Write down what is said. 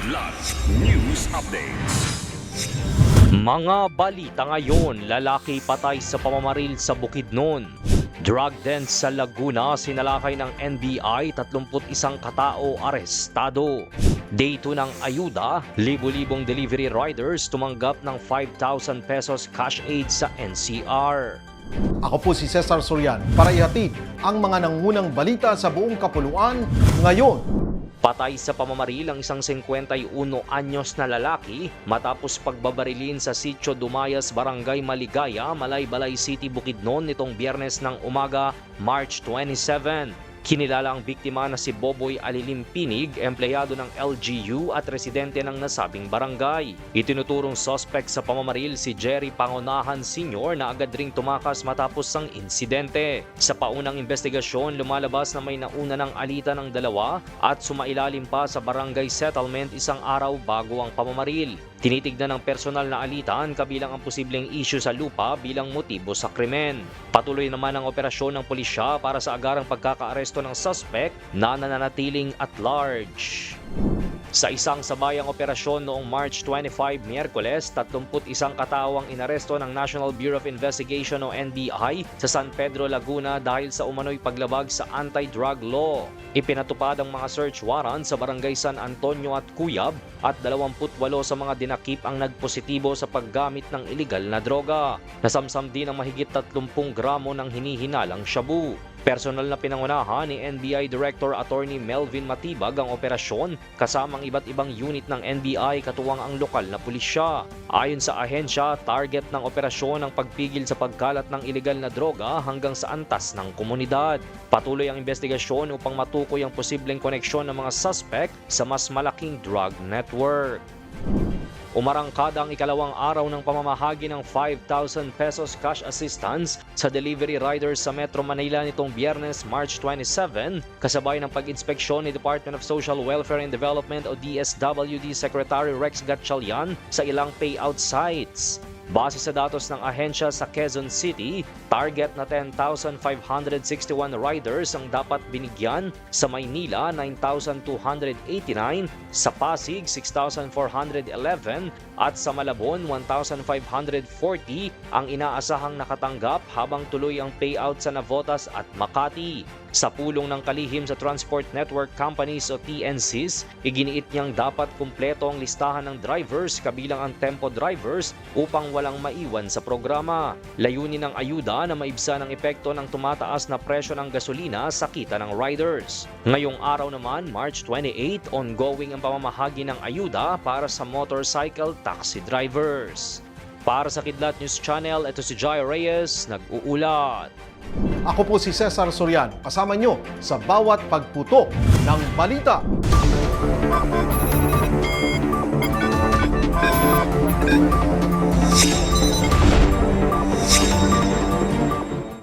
Kidlat News Updates. Mga balita ngayon, lalaki patay sa pamamaril sa Bukidnon. Drug den sa Laguna, sinalakay ng NBI, 31 katao arestado. Day 2 ng ayuda, libu-libong delivery riders tumanggap ng 5,000 pesos cash aid sa NCR. Ako po si Cesar Sorian para ihatid ang mga nangunang balita sa buong kapuluan ngayon. Patay sa pamamaril ang isang 51 anyos na lalaki matapos pagbabarilin sa Sitio Dumayas, Barangay Maligaya, Malaybalay City, Bukidnon nitong Biyernes ng umaga, March 27. Kinilala ang biktima na si Boboy Alilimpinig, empleyado ng LGU at residente ng nasabing barangay. Itinuturong suspect sa pamamaril si Jerry Pangonahan Sr. na agad ring tumakas matapos ang insidente. Sa paunang investigasyon, lumalabas na may nauna ng alitan ng dalawa at sumailalim pa sa barangay settlement isang araw bago ang pamamaril. Tinitignan ng personal na alitan kabilang ang posibleng issue sa lupa bilang motibo sa krimen. Patuloy naman ang operasyon ng pulisya para sa agarang pagkakaaresto ng suspect na nananatiling at large. Sa isang sabayang operasyon noong March 25, Miyerkules, 31 katao ang inaresto ng National Bureau of Investigation o NBI sa San Pedro, Laguna dahil sa umano'y paglabag sa anti-drug law. Ipinatupad ang mga search warrant sa Barangay San Antonio at Cuyab at 28 sa mga dinakip ang nagpositibo sa paggamit ng iligal na droga. Nasamsam din ang mahigit 30 gramo ng hinihinalang shabu. Personal na pinangunahan ni NBI Director Attorney Melvin Matibag ang operasyon kasama ang iba't ibang unit ng NBI katuwang ang lokal na pulisya. Ayon sa ahensya, target ng operasyon ang pagpigil sa pagkalat ng ilegal na droga hanggang sa antas ng komunidad. Patuloy ang investigasyon upang matukoy ang posibleng koneksyon ng mga suspect sa mas malaking drug network. Umarangkada ang ikalawang araw ng pamamahagi ng 5,000 pesos cash assistance sa delivery riders sa Metro Manila nitong Biyernes, March 27, kasabay ng pag-inspeksyon ni Department of Social Welfare and Development o DSWD Secretary Rex Gatchalian sa ilang payout sites. Base sa datos ng ahensya sa Quezon City, target na 10,561 riders ang dapat binigyan, sa Maynila 9,289, sa Pasig 6,411 at sa Malabon 1,540 ang inaasahang nakatanggap habang tuloy ang payout sa Navotas at Makati. Sa pulong ng kalihim sa Transport Network Companies o TNCs, iginiit niyang dapat kumpleto ang listahan ng drivers kabilang ang tempo drivers upang walang maiwan sa programa. Layunin ng ayuda na maibsa ng epekto ng tumataas na presyo ng gasolina sa kita ng riders. Ngayong araw naman, March 28, ongoing ang pamamahagi ng ayuda para sa motorcycle taxi drivers. Para sa Kidlat News Channel, ito si Jai Reyes, nag-uulat. Ako po si Cesar Sorian, kasama nyo sa bawat pagputo ng balita.